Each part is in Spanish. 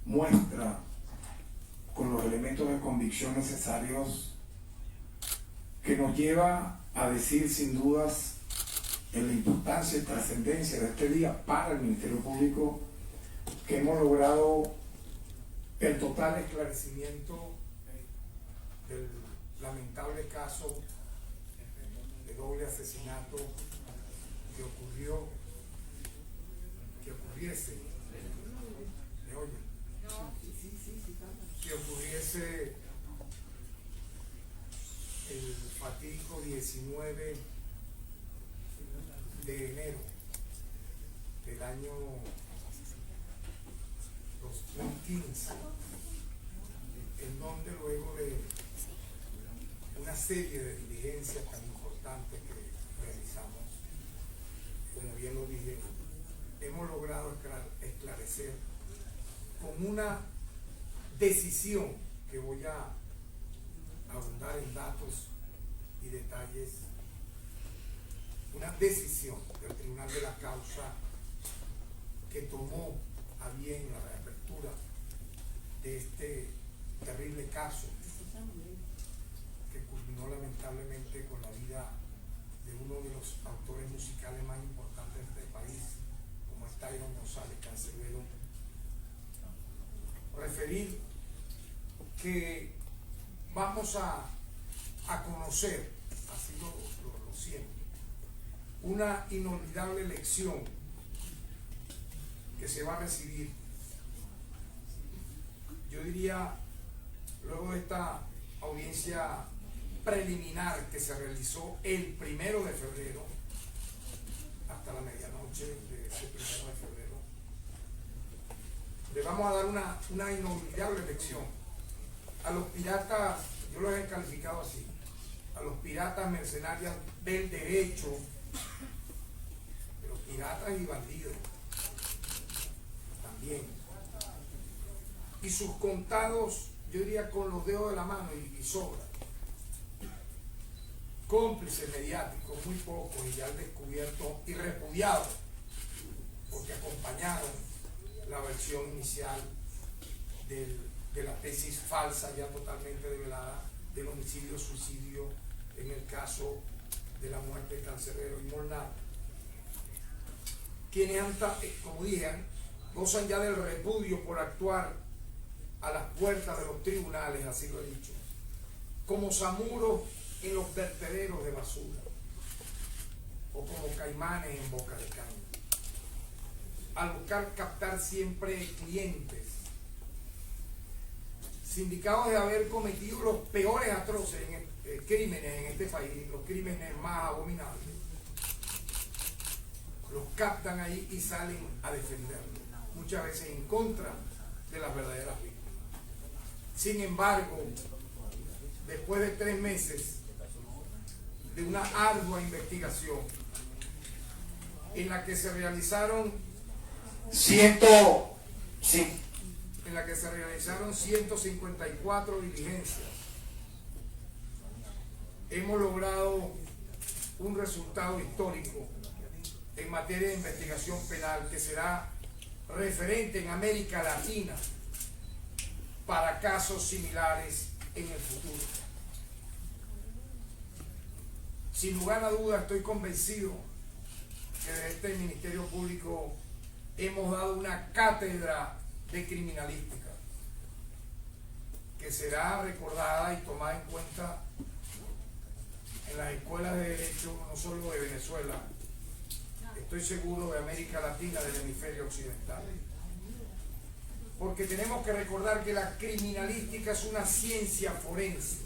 muestra con los elementos de convicción necesarios que nos lleva a decir sin dudas en la importancia y trascendencia de este día para el Ministerio Público que hemos logrado el total esclarecimiento del lamentable caso de doble asesinato que ocurriese, ¿me oyen? Que ocurriese el fatídico 19 de enero del año 2015, en donde luego de una serie de diligencias tan importantes que realizamos, como bien lo dije, hemos logrado esclarecer con una decisión que voy a abundar en datos y detalles, una decisión del Tribunal de la Causa que tomó a bien la reapertura de este terrible caso que culminó lamentablemente con la vida de uno de los autores musicales más importantes de este país, como es Tyron González Canserbero. Referir que vamos a conocer, así lo siento, una inolvidable lección que se va a recibir, yo diría, luego de esta audiencia preliminar que se realizó el 1 de febrero, hasta la medianoche de ese 1 de febrero, le vamos a dar una inolvidable lección a los piratas, yo los he calificado así, a los piratas mercenarios del derecho, de los piratas y bandidos también, y sus contados, yo diría con los dedos de la mano y sobra, cómplices mediáticos, muy pocos y ya al descubierto y repudiados, porque acompañaron la versión inicial de la tesis falsa, ya totalmente develada, del homicidio-suicidio en el caso de la muerte de Canserbero y Molnar. Quienes han, como dije, gozan ya del repudio por actuar a las puertas de los tribunales, así lo he dicho, como zamuros en los vertederos de basura o como caimanes en boca de caña, al buscar captar siempre clientes, sindicados de haber cometido los peores atroces crímenes en este país, los crímenes más abominables, los captan ahí y salen a defenderlo, muchas veces en contra de las verdaderas víctimas. Sin embargo, después de 3 meses de una ardua investigación en la que se realizaron 154 diligencias, hemos logrado un resultado histórico en materia de investigación penal que será referente en América Latina para casos similares en el futuro. Sin lugar a dudas, estoy convencido que desde este Ministerio Público hemos dado una cátedra de criminalística que será recordada y tomada en cuenta en las escuelas de derecho, no solo de Venezuela, estoy seguro de América Latina, del hemisferio occidental. Porque tenemos que recordar que la criminalística es una ciencia forense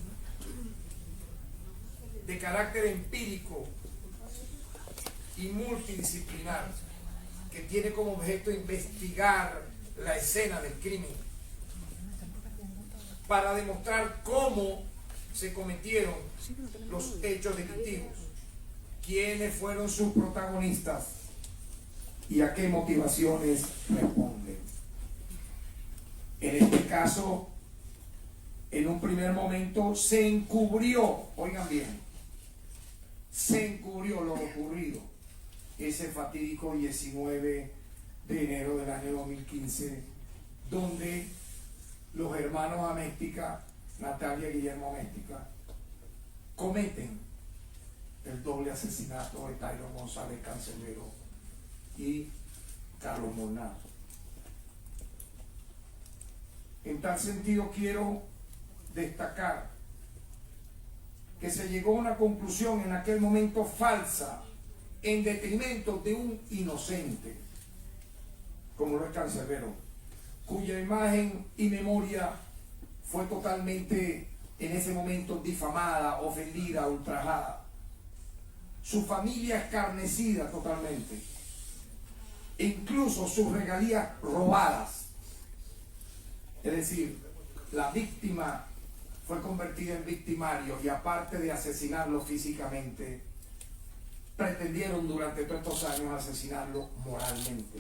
de carácter empírico y multidisciplinar que tiene como objeto investigar la escena del crimen para demostrar cómo se cometieron los hechos delictivos, quiénes fueron sus protagonistas y a qué motivaciones responden. En este caso, en un primer momento se encubrió, oigan bien, se encubrió lo ocurrido ese fatídico 19 de enero del año 2015 donde los hermanos Améstica, Natalia y Guillermo Améstica, cometen el doble asesinato de Tyron González Cancerbero y Carlos Molnar. En tal sentido quiero destacar que se llegó a una conclusión en aquel momento falsa en detrimento de un inocente como lo es Cancerbero, cuya imagen y memoria fue totalmente en ese momento difamada, ofendida, ultrajada, su familia escarnecida totalmente, e incluso sus regalías robadas. Es decir, la víctima fue convertida en victimario y aparte de asesinarlo físicamente, pretendieron durante todos estos años asesinarlo moralmente.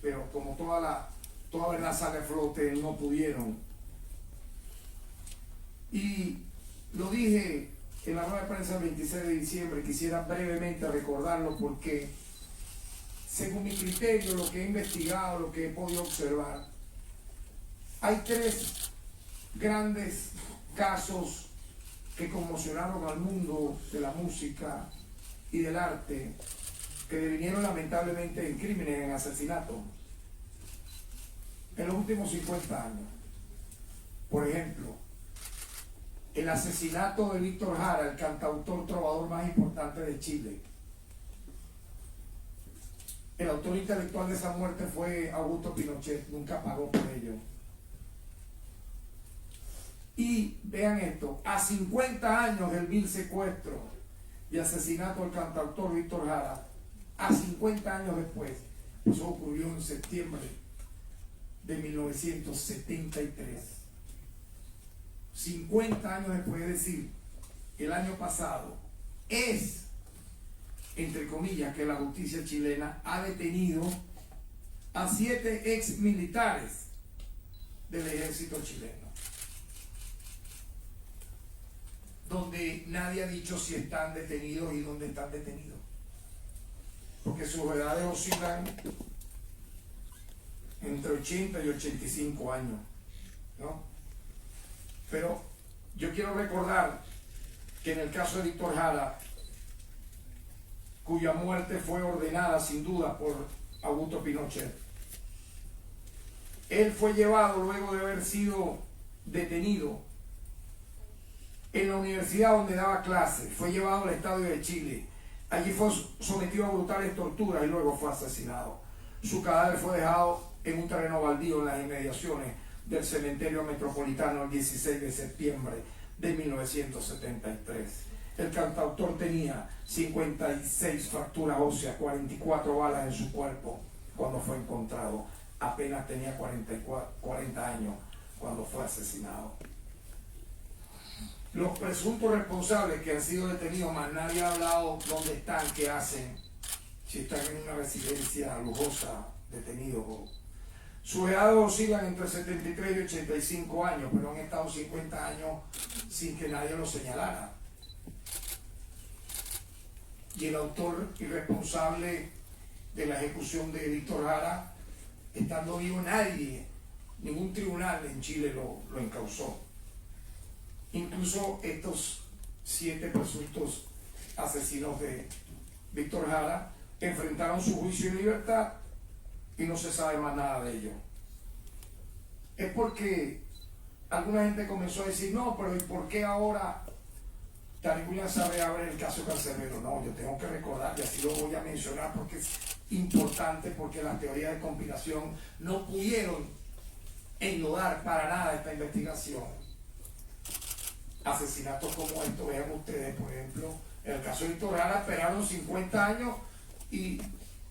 Pero como toda verdad sale a flote, no pudieron. Y lo dije en la rueda de prensa el 26 de diciembre, quisiera brevemente recordarlo porque, según mi criterio, lo que he investigado, lo que he podido observar, hay tres grandes casos que conmocionaron al mundo de la música y del arte, que devinieron lamentablemente en crímenes, en asesinatos, en los últimos 50 años. Por ejemplo, el asesinato de Víctor Jara, el cantautor trovador más importante de Chile. El autor intelectual de esa muerte fue Augusto Pinochet, nunca pagó por ello. Y vean esto, a 50 años del vil secuestro y asesinato del cantautor Víctor Jara, a 50 años después, eso ocurrió en septiembre de 1973. 50 años después, es decir, el año pasado, es, entre comillas, que la justicia chilena ha detenido a 7 ex militares del ejército chileno, donde nadie ha dicho si están detenidos y dónde están detenidos, porque sus edades oscilan entre 80 y 85 años, ¿no? Pero yo quiero recordar que en el caso de Víctor Jara, cuya muerte fue ordenada sin duda por Augusto Pinochet, él fue llevado luego de haber sido detenido en la universidad donde daba clases, fue llevado al estadio de Chile, allí fue sometido a brutales torturas y luego fue asesinado. Su cadáver fue dejado en un terreno baldío en las inmediaciones del cementerio metropolitano el 16 de septiembre de 1973. El cantautor tenía 56 fracturas óseas, 44 balas en su cuerpo cuando fue encontrado. Apenas tenía 40 años cuando fue asesinado. Los presuntos responsables que han sido detenidos, más nadie ha hablado dónde están, qué hacen, si están en una residencia lujosa, detenidos. Sus edades oscilan entre 73 y 85 años, pero han estado 50 años sin que nadie lo señalara. Y el autor y responsable de la ejecución de Víctor Jara, estando vivo, nadie, ningún tribunal en Chile lo encausó. Incluso estos 7 presuntos asesinos de Víctor Jara enfrentaron su juicio en libertad y no se sabe más nada de ello. Es porque alguna gente comenzó a decir, no, pero ¿y por qué ahora William sabe abre el caso Cancerbero? No, yo tengo que recordar, y así lo voy a mencionar porque es importante, porque las teorías de conspiración no pudieron enlodar para nada esta investigación. Asesinatos como estos, vean ustedes, por ejemplo, en el caso de Víctor Jara esperaron 50 años y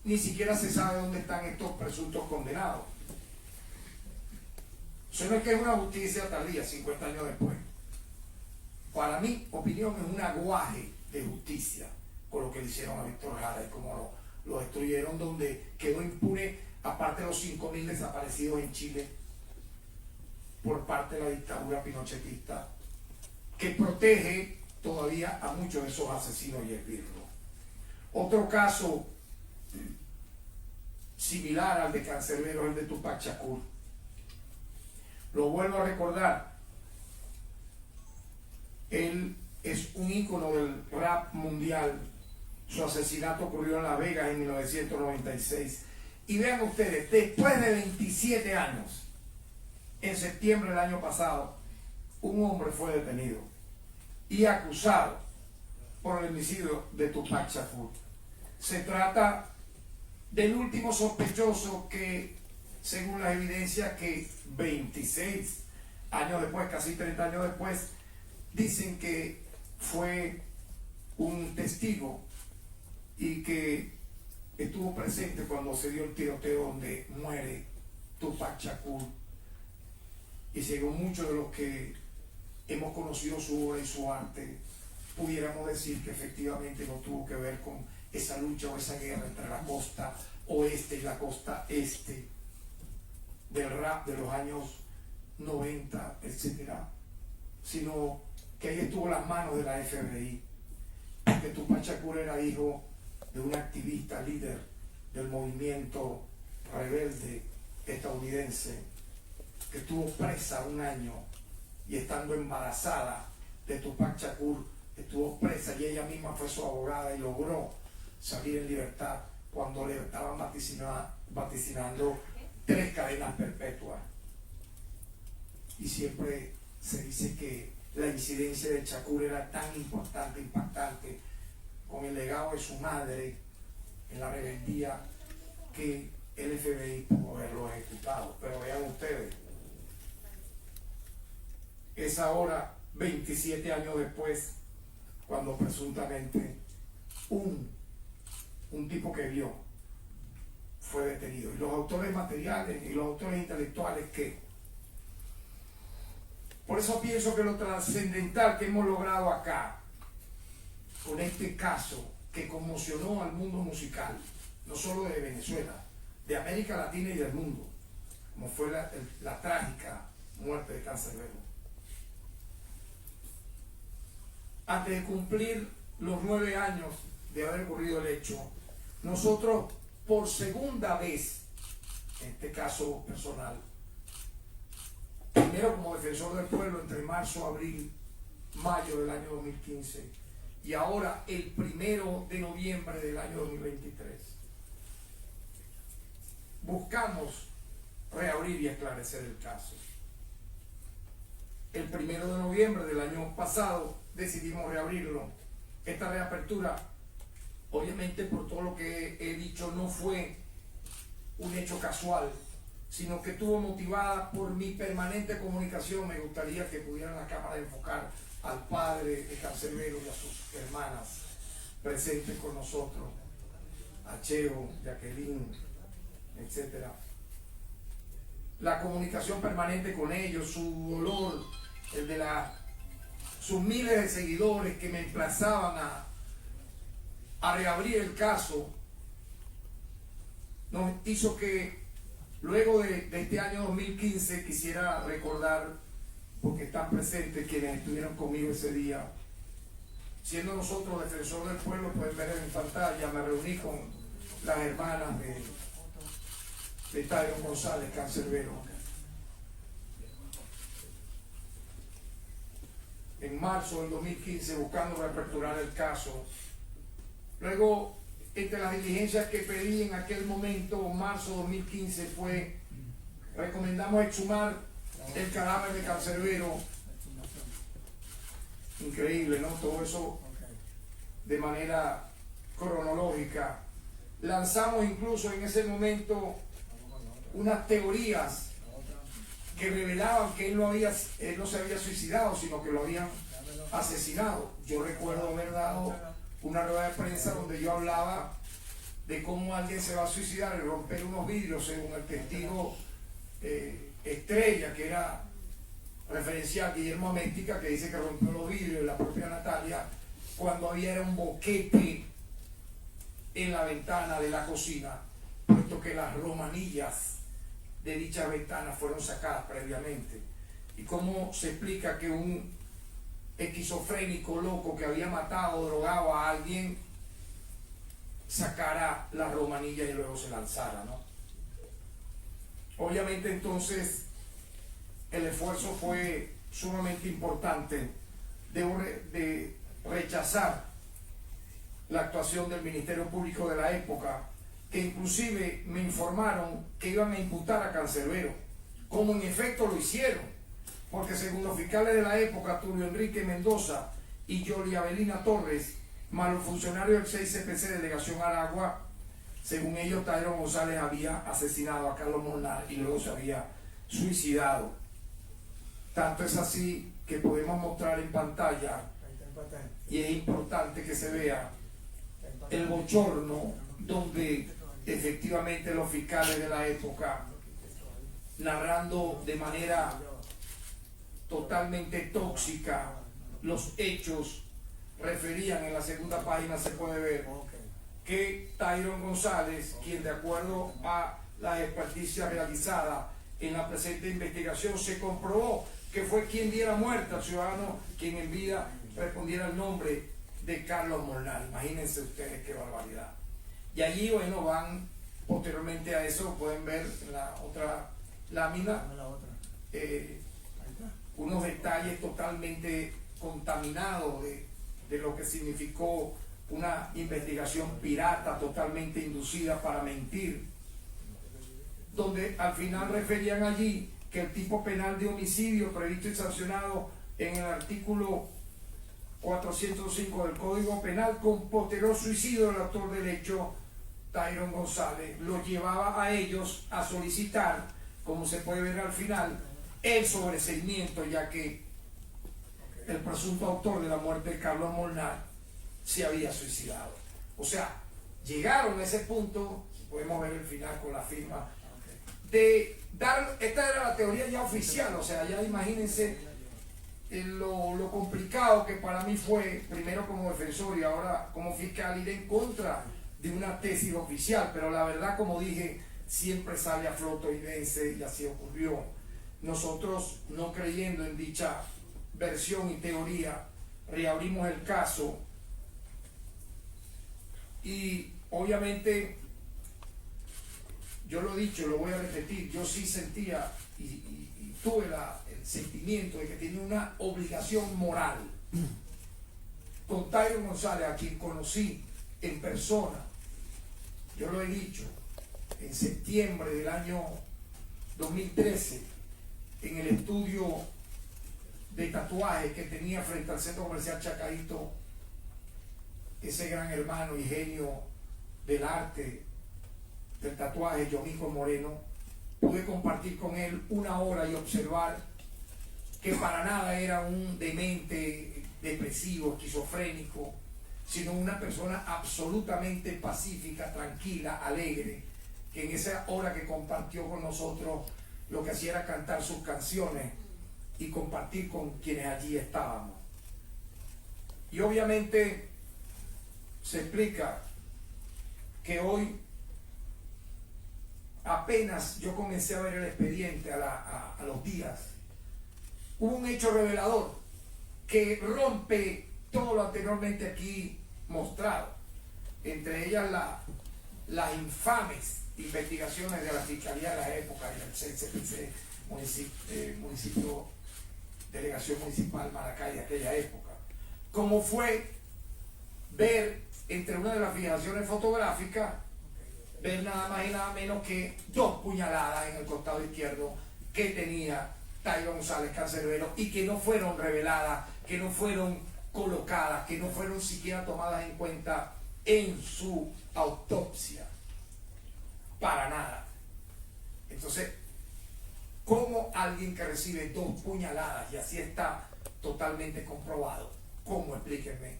ni siquiera se sabe dónde están estos presuntos condenados. Eso no es que es una justicia tardía, 50 años después. Para mi opinión es un aguaje de justicia con lo que le hicieron a Víctor Jara y cómo lo destruyeron, donde quedó impune, aparte de los 5.000 desaparecidos en Chile por parte de la dictadura pinochetista, que protege todavía a muchos de esos asesinos y esbirros. Otro caso similar al de Cancerbero es el de Tupac Shakur, Lo vuelvo a recordar, él es un ícono del rap mundial. Su asesinato ocurrió en Las Vegas en 1996. Y vean ustedes, después de 27 años, en septiembre del año pasado, un hombre fue detenido y acusado por el homicidio de Tupac Shakur. Se trata del último sospechoso que, según las evidencias que 26 años después, casi 30 años después, dicen que fue un testigo y que estuvo presente cuando se dio el tiroteo donde muere Tupac Shakur. Y según muchos de los que hemos conocido su obra y su arte, pudiéramos decir que efectivamente no tuvo que ver con esa lucha o esa guerra entre la costa oeste y la costa este del rap de los años 90, etcétera, sino que ahí estuvo las manos de la FBI, porque Tupac Shakur era hijo de un activista líder del movimiento rebelde estadounidense que estuvo presa un año, y estando embarazada de Tupac Shakur estuvo presa, y ella misma fue su abogada y logró salir en libertad cuando le estaban vaticinando 3 cadenas perpetuas. Y siempre se dice que la incidencia de Shakur era tan importante, impactante, con el legado de su madre en la rebeldía, que el FBI pudo haberlo ejecutado. Pero vean ustedes, es ahora 27 años después cuando presuntamente un tipo que vio fue detenido. Y los autores materiales y los autores intelectuales, ¿qué? Por eso pienso que lo trascendental que hemos logrado acá, con este caso que conmocionó al mundo musical, no solo de Venezuela, de América Latina y del mundo, como fue la trágica muerte de Canserbero. Antes de cumplir los 9 años de haber ocurrido el hecho, nosotros por segunda vez, en este caso personal, primero como defensor del pueblo entre marzo, abril, mayo del año 2015, y ahora el 1 de noviembre del año 2023, buscamos reabrir y esclarecer el caso. El 1 de noviembre del año pasado decidimos reabrirlo. Esta reapertura, obviamente por todo lo que he dicho, no fue un hecho casual, sino que estuvo motivada por mi permanente comunicación. Me gustaría que pudiera la cámara enfocar al padre de Canserbero y a sus hermanas presentes con nosotros, a Cheo, Jacqueline, etc. La comunicación permanente con ellos, su dolor, el de sus miles de seguidores que me emplazaban a reabrir el caso, nos hizo que luego de este año 2015 quisiera recordar, porque están presentes quienes estuvieron conmigo ese día, siendo nosotros defensor del pueblo. Pueden ver en pantalla, me reuní con las hermanas de Tyron González Canserbero en marzo del 2015, buscando reaperturar el caso. Luego, entre las diligencias que pedí en aquel momento, marzo 2015, fue: recomendamos exhumar el cadáver de Canserbero. Increíble, ¿no? Todo eso de manera cronológica. Lanzamos incluso en ese momento unas teorías que revelaban que él no se había suicidado, sino que lo habían asesinado. Yo recuerdo haber dado una rueda de prensa donde yo hablaba de cómo alguien se va a suicidar y romper unos vidrios, según el testigo estrella, que era referencial Guillermo Améstica, que dice que rompió los vidrios, la propia Natalia, cuando había un boquete en la ventana de la cocina, puesto que las romanillas de dicha ventana fueron sacadas previamente. Y cómo se explica que un esquizofrénico loco que había matado o drogado a alguien sacara la romanilla y luego se lanzara, ¿no? Obviamente entonces el esfuerzo fue sumamente importante de rechazar la actuación del Ministerio Público de la época, que inclusive me informaron que iban a imputar a Cancerbero, como en efecto lo hicieron, porque según los fiscales de la época, Tulio Enrique Mendoza y Yoli Avelina Torres, más los funcionarios del 6CPC Delegación Aragua, según ellos, Tyron González había asesinado a Carlos Molnar y luego se había suicidado. Tanto es así que podemos mostrar en pantalla, y es importante que se vea el bochorno donde efectivamente los fiscales de la época, narrando de manera totalmente tóxica los hechos, referían en la segunda página, se puede ver que Tyron González, quien de acuerdo a la experticia realizada en la presente investigación se comprobó que fue quien diera muerte al ciudadano, quien en vida respondiera el nombre de Carlos Molnar. Imagínense ustedes qué barbaridad. Y allí, bueno, van posteriormente a eso, pueden ver en la otra lámina unos detalles totalmente contaminados de lo que significó una investigación pirata totalmente inducida para mentir, donde al final referían allí que el tipo penal de homicidio previsto y sancionado en el artículo 405 del Código Penal con posterior suicidio del autor del hecho, Tyron González, lo llevaba a ellos a solicitar, como se puede ver al final, el sobreseimiento, ya que el presunto autor de la muerte de Carlos Molnar se había suicidado. O sea, llegaron a ese punto, podemos ver el final con la firma, de dar, esta era la teoría ya oficial, o sea, ya imagínense lo complicado que para mí fue, primero como defensor y ahora como fiscal, ir en contra de una tesis oficial, pero la verdad, como dije, siempre sale a flote y vence, y así ocurrió. Nosotros, no creyendo en dicha versión y teoría, reabrimos el caso y obviamente, yo lo he dicho, lo voy a repetir, yo sí sentía y tuve el sentimiento de que tenía una obligación moral con Tyron González, a quien conocí en persona. Yo lo he dicho, en septiembre del año 2013, en el estudio de tatuaje que tenía frente al Centro Comercial Chacaito, ese gran hermano y genio del arte del tatuaje, Yomico Moreno, pude compartir con él una hora y observar que para nada era un demente, depresivo, esquizofrénico, sino una persona absolutamente pacífica, tranquila, alegre, que en esa hora que compartió con nosotros lo que hacía era cantar sus canciones y compartir con quienes allí estábamos. Y obviamente se explica que hoy, apenas yo comencé a ver el expediente a los días, hubo un hecho revelador que rompe todo lo anteriormente aquí mostrado, entre ellas las infames investigaciones de la Fiscalía de la época y del CCPC, municipio, Delegación Municipal Maracay de aquella época, como fue ver entre una de las fijaciones fotográficas, ver nada más y nada menos que 2 puñaladas en el costado izquierdo que tenía Tyron González Cancerbero y que no fueron reveladas, que no fueron colocadas, que no fueron siquiera tomadas en cuenta en su autopsia. Para nada. Entonces, ¿cómo alguien que recibe 2 puñaladas y así está totalmente comprobado? ¿Cómo? Explíquenme.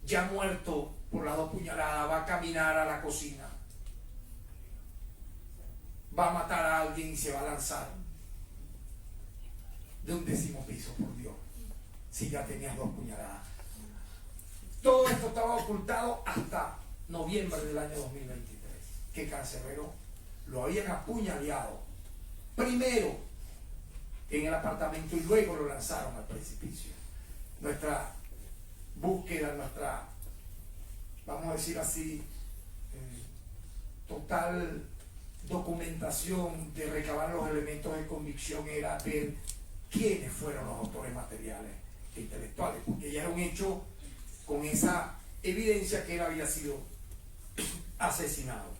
Ya muerto por las 2 puñaladas, va a caminar a la cocina, va a matar a alguien y se va a lanzar de un 10º piso, por Dios, si ya tenías 2 puñaladas. Todo esto estaba ocultado hasta noviembre del año 2023, que Cancerbero lo habían apuñaleado primero en el apartamento y luego lo lanzaron al precipicio. Nuestra búsqueda, nuestra, vamos a decir así, total documentación, de recabar los elementos de convicción, era ver quiénes fueron los autores materiales e intelectuales, porque ya era un hecho con esa evidencia que él había sido asesinado.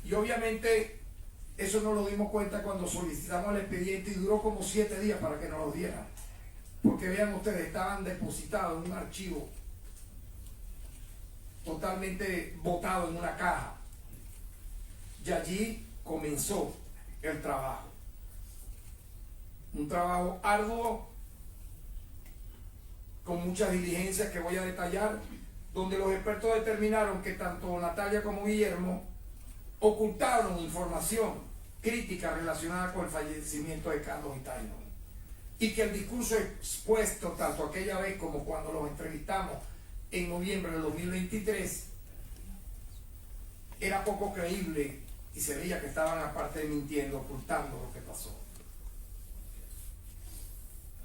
Y obviamente eso nos lo dimos cuenta cuando solicitamos el expediente y duró como 7 días para que nos lo dieran, porque vean ustedes, estaban depositados en un archivo totalmente botado en una caja, y allí comenzó el trabajo, un trabajo arduo con muchas diligencias que voy a detallar, donde los expertos determinaron que tanto Natalia como Guillermo ocultaron información crítica relacionada con el fallecimiento de Carlos y Taino, y que el discurso expuesto tanto aquella vez como cuando los entrevistamos en noviembre del 2023 era poco creíble y se veía que estaban aparte mintiendo, ocultando lo que pasó.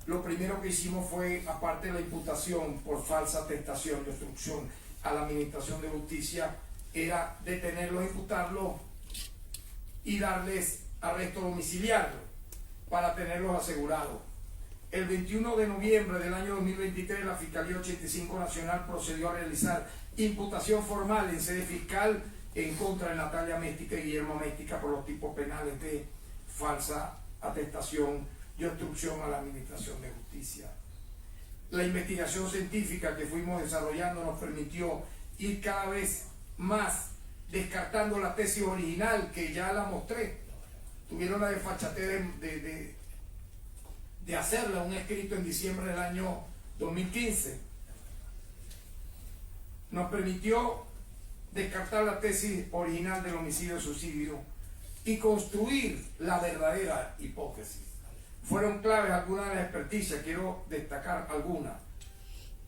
Lo primero que hicimos fue, aparte de la imputación por falsa atestación de obstrucción a la Administración de Justicia, era detenerlos, imputarlos y darles arresto domiciliario para tenerlos asegurados. El 21 de noviembre del año 2023, la Fiscalía 85 Nacional procedió a realizar imputación formal en sede fiscal en contra de Natalia Améstica y Guillermo Améstica por los tipos penales de falsa atestación y obstrucción a la Administración de Justicia. La investigación científica que fuimos desarrollando nos permitió ir cada vez más descartando la tesis original, que ya la mostré. Tuvieron la desfachatez de hacerla, un escrito en diciembre del año 2015. Nos permitió descartar la tesis original del homicidio-suicidio y construir la verdadera hipótesis. Fueron claves algunas de las experticias, quiero destacar algunas,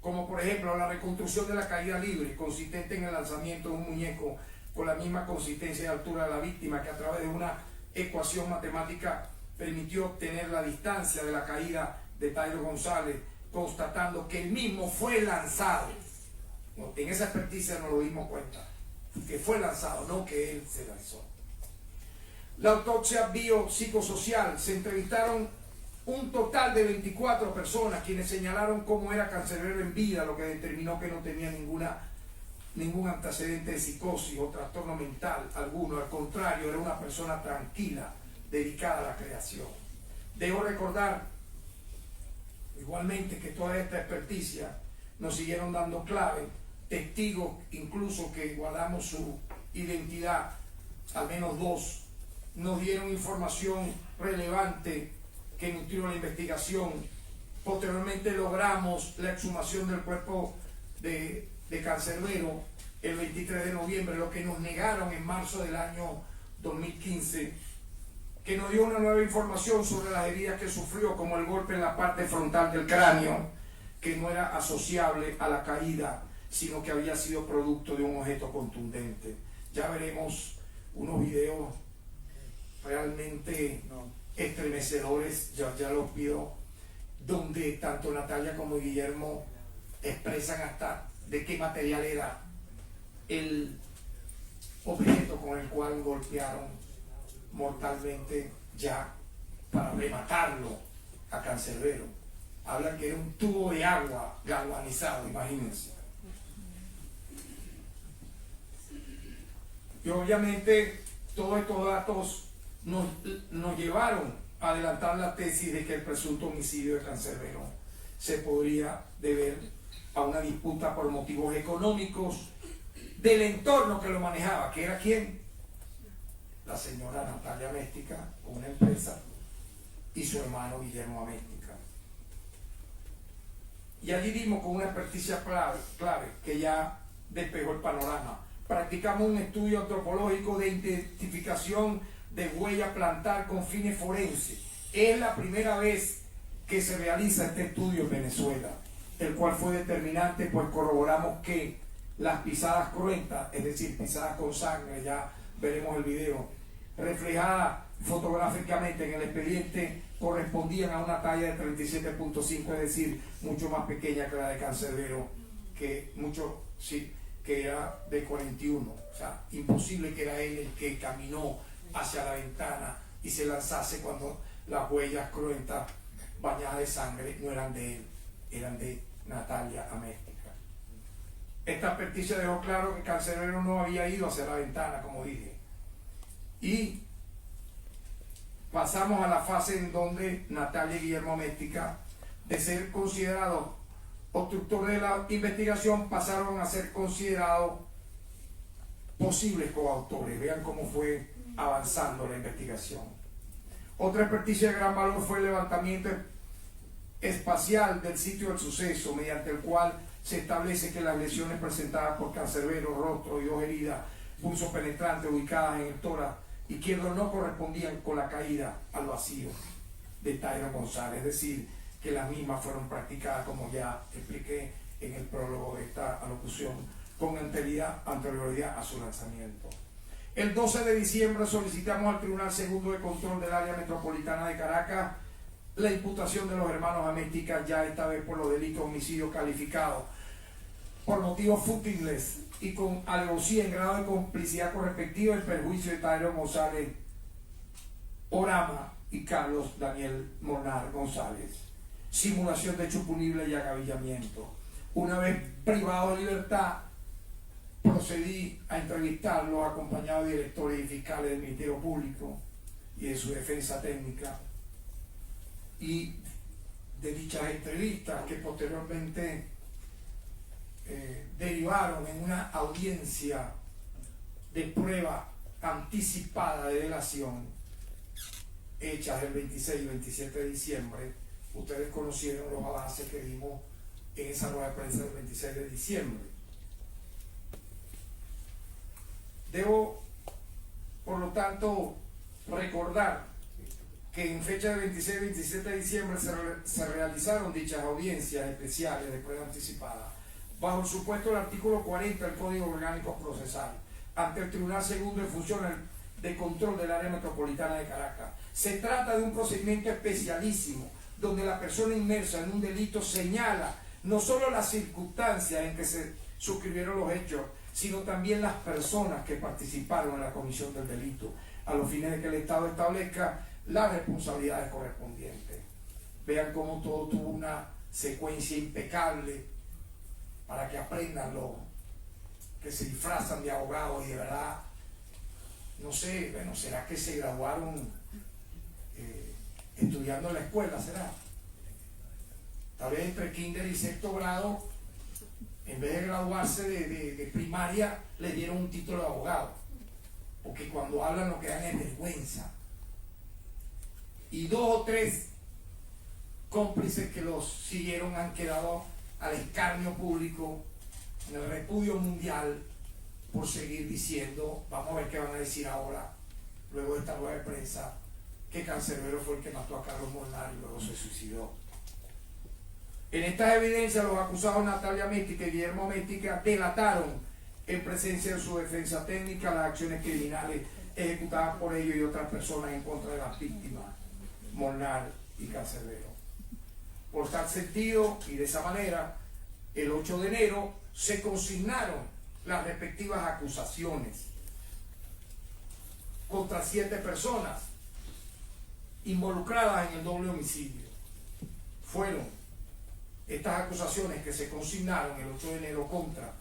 como por ejemplo la reconstrucción de la caída libre, consistente en el lanzamiento de un muñeco con la misma consistencia y altura de la víctima, que a través de una ecuación matemática permitió obtener la distancia de la caída de Tairo González, constatando que el mismo fue lanzado. En esa experticia nos lo dimos cuenta, que fue lanzado, no que él se lanzó. La autopsia biopsicosocial, se entrevistaron un total de 24 personas quienes señalaron cómo era Cancerbero en vida, lo que determinó que no tenía ningún antecedente de psicosis o trastorno mental alguno. Al contrario, era una persona tranquila, dedicada a la creación. Debo recordar igualmente que toda esta experticia nos siguieron dando clave, testigos incluso que guardamos su identidad, al menos 2, nos dieron información relevante que nutrió la investigación. Posteriormente logramos la exhumación del cuerpo de Cancerbero el 23 de noviembre, lo que nos negaron en marzo del año 2015, que nos dio una nueva información sobre las heridas que sufrió, como el golpe en la parte frontal del cráneo, que no era asociable a la caída, sino que había sido producto de un objeto contundente. Ya veremos unos videos realmente estremecedores, ya los pido, donde tanto Natalia como Guillermo expresan hasta de qué material era el objeto con el cual golpearon mortalmente ya para rematarlo a Cancerbero. Hablan que era un tubo de agua galvanizado, imagínense. Y obviamente todos estos datos nos llevaron a adelantar la tesis de que el presunto homicidio de Cancerbero se podría deber a una disputa por motivos económicos del entorno que lo manejaba, que era ¿quién? La señora Natalia Améstica, con una empresa, y su hermano Guillermo Améstica. Y allí dimos con una experticia clave que ya despegó el panorama. Practicamos un estudio antropológico de identificación de huella plantar con fines forenses. Es la primera vez que se realiza este estudio en Venezuela, el cual fue determinante, pues corroboramos que las pisadas cruentas, es decir, pisadas con sangre, ya veremos el video, reflejadas fotográficamente en el expediente, correspondían a una talla de 37.5, es decir, mucho más pequeña que la de Cancerbero, que que era de 41. O sea, imposible que era él el que caminó hacia la ventana y se lanzase cuando las huellas cruentas bañadas de sangre no eran de él, eran de Natalia Améstica. Esta advertencia dejó claro que Canserbero no había ido hacia la ventana, como dije. Y pasamos a la fase en donde Natalia y Guillermo Améstica, de ser considerados obstructores de la investigación, pasaron a ser considerados posibles coautores. Vean cómo fue avanzando la investigación. Otra experticia de gran valor fue el levantamiento espacial del sitio del suceso, mediante el cual se establece que las lesiones presentadas por Canserbero, rostro y dos heridas pulso penetrante ubicadas en el tórax izquierdo no correspondían con la caída al vacío de Tyron González, es decir, que las mismas fueron practicadas, como ya expliqué en el prólogo de esta alocución, con anterioridad a su lanzamiento. El 12 de diciembre solicitamos al Tribunal Segundo de Control del Área Metropolitana de Caracas la imputación de los hermanos Améstica, ya esta vez por los delitos de homicidio calificado por motivos fútiles y con alevosía en grado de complicidad correspectiva en perjuicio de Tyron González Orama y Carlos Daniel Molnar González. Simulación de hecho punible y agavillamiento. Una vez privado de libertad, procedí a entrevistarlos acompañado de directores y fiscales del Ministerio Público y de su defensa técnica, y de dichas entrevistas que posteriormente derivaron en una audiencia de prueba anticipada de delación hechas el 26 y 27 de diciembre. Ustedes conocieron los avances que dimos en esa rueda de prensa del 26 de diciembre. Debo, por lo tanto, recordar que en fecha del 26 y 27 de diciembre se realizaron dichas audiencias especiales de prueba anticipada bajo el supuesto del artículo 40 del Código Orgánico Procesal ante el Tribunal Segundo de Funciones de Control del Área Metropolitana de Caracas. Se trata de un procedimiento especialísimo donde la persona inmersa en un delito señala no solo las circunstancias en que se suscribieron los hechos, sino también las personas que participaron en la comisión del delito, a los fines de que el Estado establezca las responsabilidades correspondientes. Vean cómo todo tuvo una secuencia impecable para que aprendan los que se disfrazan de abogados y de verdad, no sé, bueno, ¿será que se graduaron estudiando en la escuela? ¿Será? Tal vez entre kinder y sexto grado, en vez de graduarse de primaria, le dieron un título de abogado, porque cuando hablan lo que dan es vergüenza. Y 2 o 3 cómplices que los siguieron han quedado al escarnio público, en el repudio mundial, por seguir diciendo, vamos a ver qué van a decir ahora, luego de esta rueda de prensa, que Canserbero fue el que mató a Carlos Molnar y luego se suicidó. En estas evidencias, los acusados Natalia Améstica y Guillermo Améstica delataron en presencia de su defensa técnica las acciones criminales ejecutadas por ellos y otras personas en contra de las víctimas, Molnar y Canserbero. Por tal sentido y de esa manera, el 8 de enero se consignaron las respectivas acusaciones contra 7 personas involucradas en el doble homicidio. Fueron estas acusaciones que se consignaron el 8 de enero contra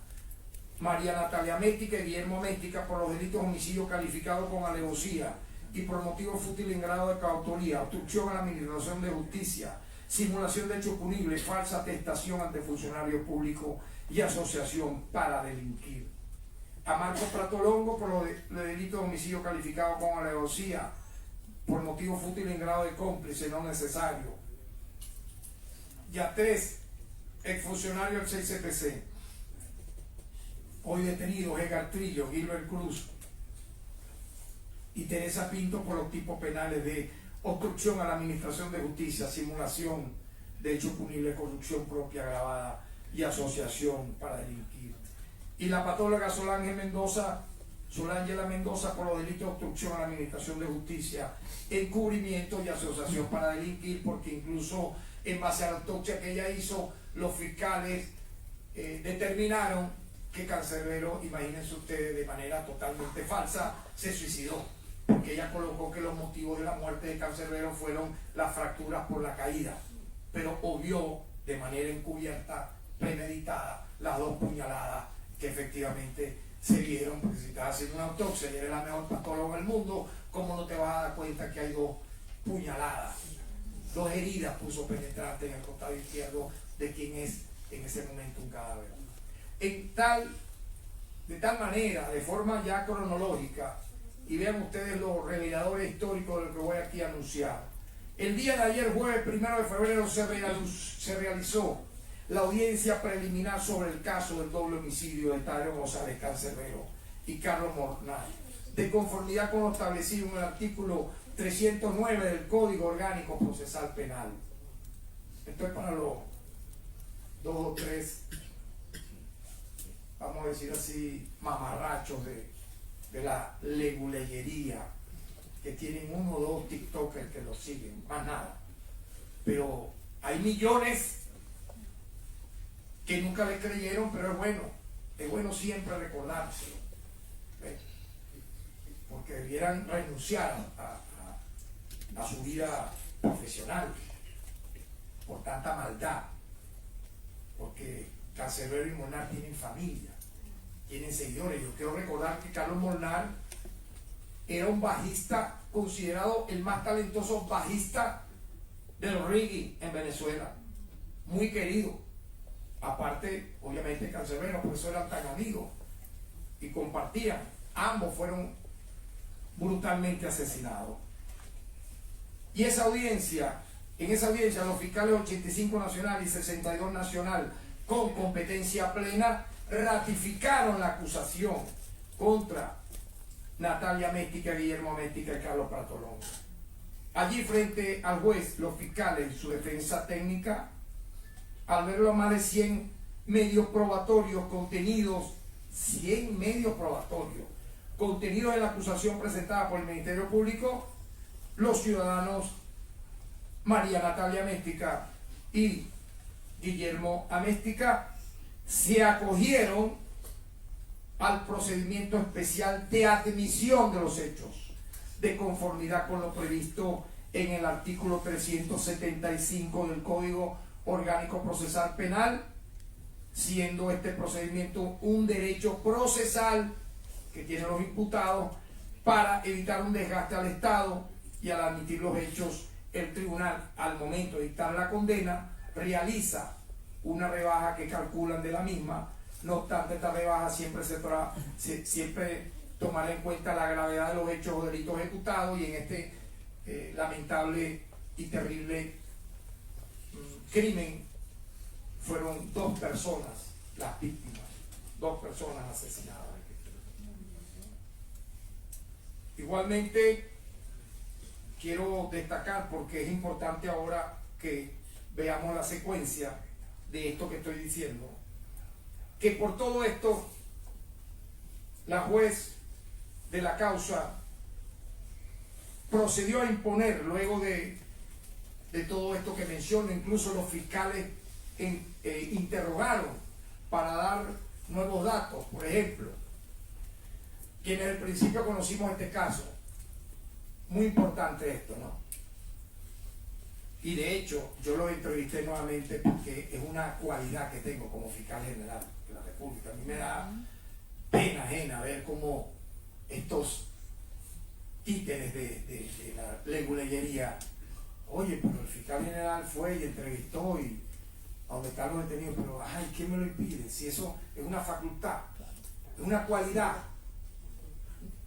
María Natalia Améstica y Guillermo Améstica por los delitos de homicidio calificado con alevosía y por motivo fútil en grado de coautoría, obstrucción a la administración de justicia, simulación de hecho punible, falsa atestación ante funcionario público y asociación para delinquir. A Marcos Pratolongo por los delitos de homicidio calificado con alevosía por motivo fútil en grado de cómplice no necesario. Y a 3 exfuncionarios del 6CPC, hoy detenidos, Edgar Trillo, Gilbert Cruz y Teresa Pinto por los tipos penales de obstrucción a la administración de justicia, simulación de hecho punible, corrupción propia agravada y asociación para delinquir. Y la patóloga Solángela Mendoza por los delitos de obstrucción a la administración de justicia, encubrimiento y asociación para delinquir, porque incluso en base a la autopsia que ella hizo, los fiscales determinaron que Cancerbero, imagínense ustedes, de manera totalmente falsa, se suicidó, porque ella colocó que los motivos de la muerte de Cancerbero fueron las fracturas por la caída, pero obvió de manera encubierta, premeditada, las 2 puñaladas que efectivamente se dieron, porque si estás haciendo una autopsia y eres la mejor patóloga del mundo, ¿cómo no te vas a dar cuenta que hay 2 puñaladas, 2 heridas puso penetrantes en el costado izquierdo de quien es en ese momento un cadáver? De tal manera, de forma ya cronológica, y vean ustedes los reveladores históricos de lo que voy aquí a anunciar. El día de ayer, jueves 1 de febrero, se realizó la audiencia preliminar sobre el caso del doble homicidio de Tadeo González Cancerbero y Carlos Molnar, de conformidad con lo establecido en el artículo 309 del Código Orgánico Procesal Penal. Esto es para los 2 o 3, vamos a decir así, mamarrachos de la leguleyería, que tienen 1 o 2 tiktokers que los siguen, más nada. Pero hay millones que nunca le creyeron, pero es bueno siempre recordárselo, ¿ves? Porque debieran renunciar a su vida profesional por tanta maldad, porque Cancerbero y Molnar tienen familia, tienen seguidores. Yo quiero recordar que Carlos Molnar era un bajista considerado el más talentoso bajista del reggae en Venezuela, muy querido. Aparte, obviamente, Cancerbero, por eso eran tan amigos y compartían. Ambos fueron brutalmente asesinados. Y en esa audiencia los fiscales 85 nacional y 62 nacional con competencia plena ratificaron la acusación contra Natalia Améstica, Guillermo Améstica y Carlos Pratolón. Allí frente al juez, los fiscales y su defensa técnica, al ver los más de 100 medios probatorios contenidos, 100 medios probatorios contenidos en la acusación presentada por el Ministerio Público, los ciudadanos María Natalia Améstica y Guillermo Améstica se acogieron al procedimiento especial de admisión de los hechos, de conformidad con lo previsto en el artículo 375 del Código Orgánico Procesal Penal, siendo este procedimiento un derecho procesal que tienen los imputados para evitar un desgaste al Estado, y al admitir los hechos, el tribunal, al momento de dictar la condena, realiza una rebaja que calculan de la misma. No obstante, esta rebaja siempre tomará en cuenta la gravedad de los hechos o delitos ejecutados, y en este lamentable y terrible crimen fueron 2 personas las víctimas, 2 personas asesinadas. Igualmente, quiero destacar, porque es importante ahora que veamos la secuencia de esto que estoy diciendo, que por todo esto la juez de la causa procedió a imponer, luego de todo esto que menciono, incluso los fiscales interrogaron para dar nuevos datos. Por ejemplo, quienes al principio conocimos este caso, muy importante esto, ¿no? Y de hecho, yo lo entrevisté nuevamente porque es una cualidad que tengo como fiscal general de la República. A mí me da pena ajena ver cómo estos títeres de la leguleyería, oye, pero el fiscal general fue y entrevistó y a donde están los detenidos, pero ay, ¿quién me lo impide? Si eso es una facultad, es una cualidad.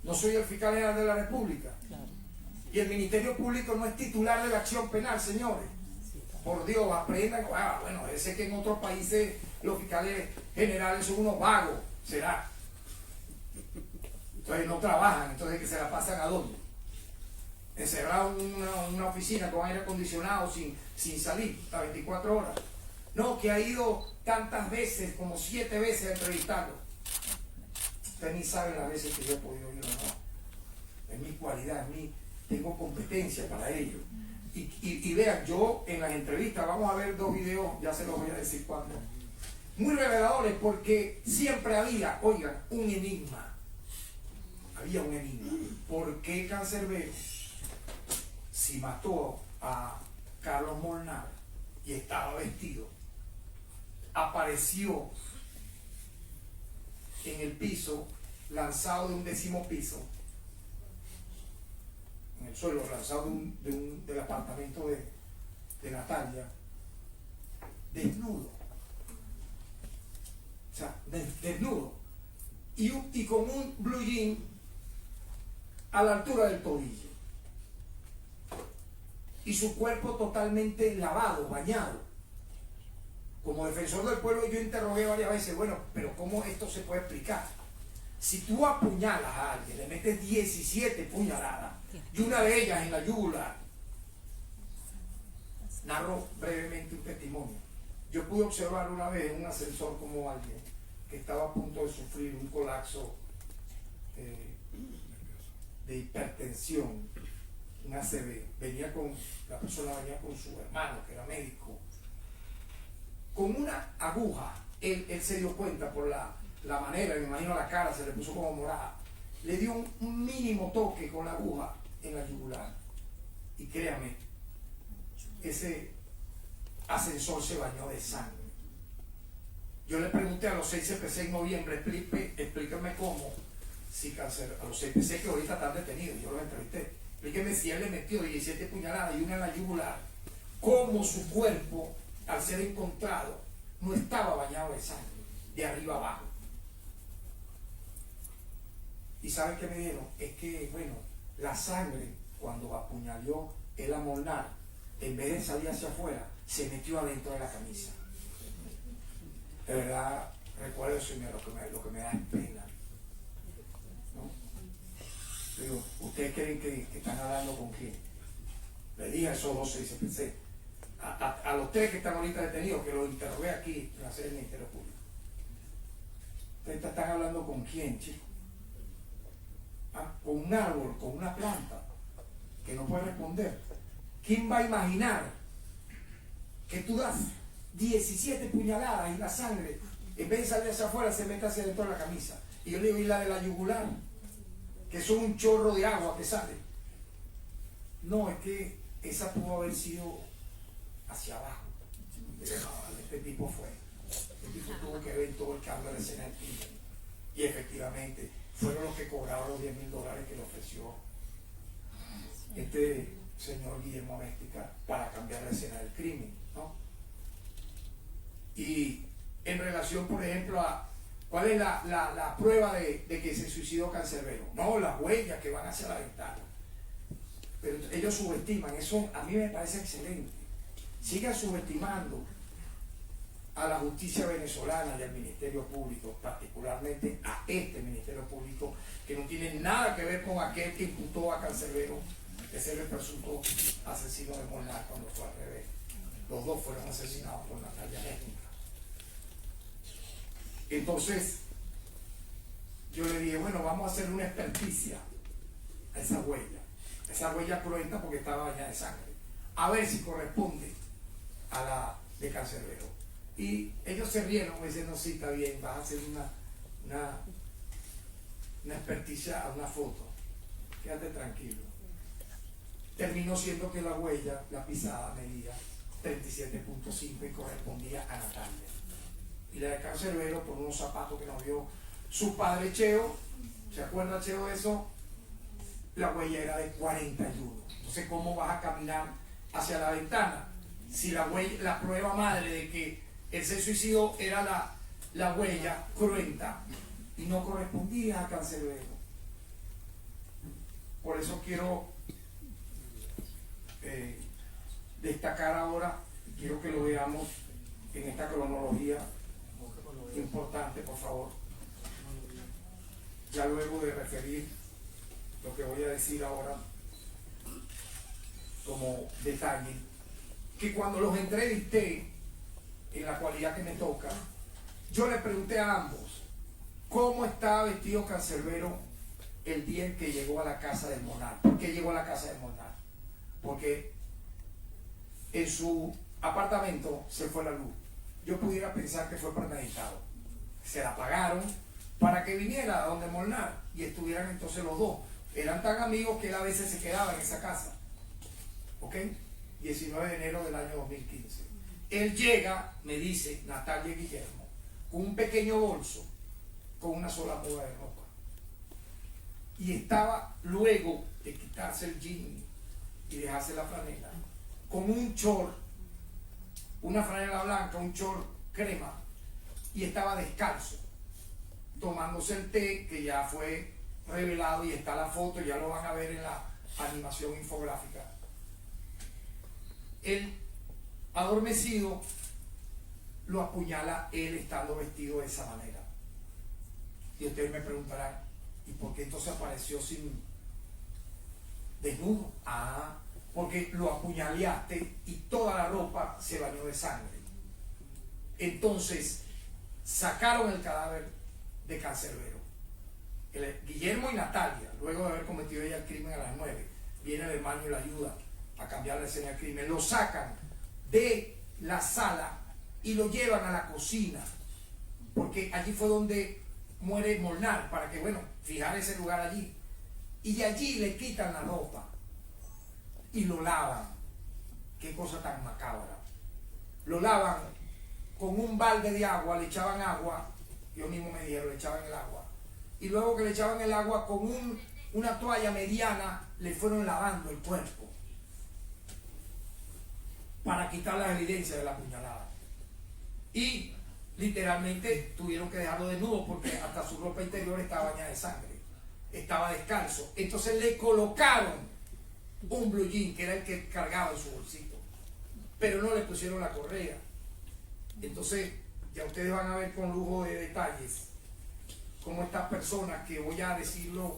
No soy el fiscal general de la República. Y el Ministerio Público no es titular de la acción penal, señores. Por Dios, aprendan. Bueno, sé que en otros países los fiscales generales son unos vagos, será. Entonces no trabajan, entonces que se la pasan a dónde. Encerrados en una oficina con aire acondicionado sin salir a 24 horas. No, que ha ido tantas veces, como 7 veces a entrevistarlo. Ustedes ni saben las veces que yo he podido ir o no. Es mi cualidad, tengo competencia para ello. Y vean, yo en las entrevistas, vamos a ver 2 videos, ya se los voy a decir cuándo. muy reveladores porque siempre había, oigan, un enigma. Había un enigma. ¿Por qué Cancerbero, si mató a Carlos Molnar y estaba vestido, apareció en el piso, lanzado de un 10º piso, en el suelo, lanzado del apartamento de Natalia, desnudo? O sea, desnudo. Y con un blue jean a la altura del tobillo. Y su cuerpo totalmente lavado, bañado. Como defensor del pueblo yo interrogué varias veces, bueno, pero ¿cómo esto se puede explicar? Si tú apuñalas a alguien, le metes 17 puñaladas y una de ellas en la yugular. Narro brevemente un testimonio. Yo pude observar una vez en un ascensor como alguien que estaba a punto de sufrir un colapso de hipertensión, un ACV. La persona venía con su hermano, que era médico, con una aguja. Él se dio cuenta por la manera, me imagino la cara se le puso como morada. Le dio un mínimo toque con la aguja en la yugular. Y créame, ese ascensor se bañó de sangre. Yo le pregunté a los 6 CPC en noviembre, explícame cómo, si a los 6 CPC que ahorita están detenidos, yo los entrevisté, explíqueme si él le metió 17 puñaladas y una en la yugular, cómo su cuerpo, al ser encontrado, no estaba bañado de sangre, de arriba abajo. ¿Y saben qué me dieron? Es que, bueno, la sangre, cuando apuñaló él a Molnar, en vez de salir hacia afuera, se metió adentro de la camisa. De verdad, recuerdo eso y lo que me da es pena, ¿no? Digo, ¿ustedes creen que están hablando con quién? Le dije a esos 12 y se pensé, a los 3 que están ahorita detenidos, que los interrogué aquí en la sede del Ministerio Público. ¿Ustedes están hablando con quién, chicos? Con un árbol, con una planta, que no puede responder. ¿Quién va a imaginar que tú das 17 puñaladas y la sangre, en vez de salir hacia afuera, se mete hacia dentro de la camisa? Y yo le digo, ¿y la de la yugular? Que son un chorro de agua que sale. No, es que esa pudo haber sido hacia abajo. No, este tipo tuvo que ver todo el cambio de escena del crimen. Y efectivamente, fueron los que cobraron los $10,000 que le ofreció este señor Guillermo Améstica para cambiar la escena del crimen, ¿no? Y en relación, por ejemplo, a cuál es la prueba de que se suicidó Cancerbero. No, las huellas que van hacia la ventana. Pero ellos subestiman, eso a mí me parece excelente. Sigan subestimando a la justicia venezolana y al Ministerio Público, particularmente a este Ministerio Público, que no tiene nada que ver con aquel que imputó a Cancerbero de ser el presunto asesino de Molnar, cuando fue al revés. Los dos fueron asesinados por Natalia Létnica. Entonces, yo le dije, bueno, vamos a hacer una experticia a esa huella cruenta porque estaba bañada de sangre, a ver si corresponde a la de Cancerbero. Y ellos se rieron, me dicen, no, sí, está bien, vas a hacer una experticia a una foto, quédate tranquilo. Terminó siendo que la huella, la pisada, medía 37.5 y correspondía a Natalia. Y la de Cancerbero, por unos zapatos que nos dio su padre Cheo, ¿se acuerda Cheo de eso? La huella era de 41. Entonces, ¿cómo vas a caminar hacia la ventana? Si la prueba madre de que él se suicidó era la huella cruenta y no correspondía a Cancerbero. Por eso quiero destacar ahora, quiero que lo veamos en esta cronología importante, por favor. Ya luego de referir lo que voy a decir ahora como detalle, que cuando los entrevisté en la cualidad que me toca, yo le pregunté a ambos cómo estaba vestido Cancerbero el día en que llegó a la casa del Molnar. ¿Por qué llegó a la casa del Molnar? Porque en su apartamento se fue la luz yo pudiera pensar que fue premeditado. Se la pagaron para que viniera a donde Molnar y estuvieran entonces los dos. Eran tan amigos que él a veces se quedaba en esa casa. ¿Ok? 19 de enero del año 2015. Él llega, me dice, Natalia y Guillermo, con un pequeño bolso, con una sola muda de ropa. Y estaba, luego de quitarse el jean y dejarse la franela, con un short, una franela blanca, un short crema, y estaba descalzo, tomándose el té, que ya fue revelado y está la foto, ya lo van a ver en la animación infográfica. Él, adormecido, lo apuñala él estando vestido de esa manera. Y ustedes me preguntarán, ¿y por qué entonces apareció sin desnudo? Ah, porque lo apuñaleaste y toda la ropa se bañó de sangre. Entonces sacaron el cadáver de Cancerbero. Guillermo y Natalia, luego de haber cometido ella el crimen a las 9, viene el hermano y la ayuda a cambiar la escena del crimen, lo sacan de la sala y lo llevan a la cocina, porque allí fue donde muere Molnar, para que, bueno, fijar ese lugar allí. Y de allí le quitan la ropa y lo lavan. Qué cosa tan macabra. Lo lavan con un balde de agua, le echaban agua, yo mismo me dijeron, le echaban el agua. Y luego que le echaban el agua, con una toalla mediana, le fueron lavando el cuerpo para quitar las evidencias de la puñalada. Y literalmente tuvieron que dejarlo desnudo porque hasta su ropa interior estaba bañada de sangre, estaba descalzo. Entonces le colocaron un blue jean, que era el que cargaba en su bolsito, pero no le pusieron la correa. Entonces ya ustedes van a ver con lujo de detalles cómo estas personas, que voy a decirlo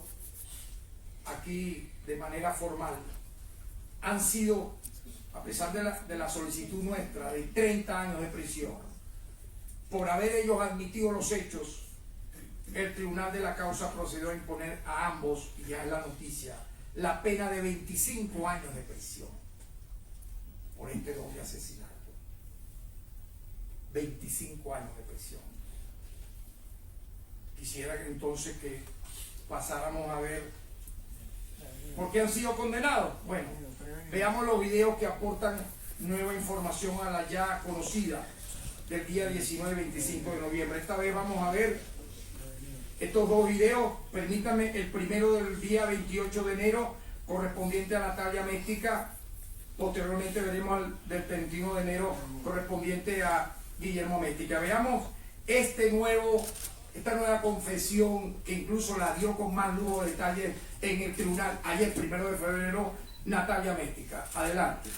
aquí de manera formal, han sido, a pesar de la solicitud nuestra de 30 años de prisión, por haber ellos admitido los hechos, el tribunal de la causa procedió a imponer a ambos, y ya es la noticia, la pena de 25 años de prisión por este doble asesinato. 25 años de prisión. Quisiera que entonces que pasáramos a ver por qué han sido condenados. Bueno, veamos los videos que aportan nueva información a la ya conocida del día 19 y 25 de noviembre. Esta vez vamos a ver estos dos videos. Permítanme, el primero del día 28 de enero, correspondiente a Natalia Mestica. Posteriormente veremos el del 31 de enero, correspondiente a Guillermo Mestica. Veamos esta nueva confesión, que incluso la dio con más lujo de detalles en el tribunal ayer, 1 de febrero, Natalia Mestica. Adelante.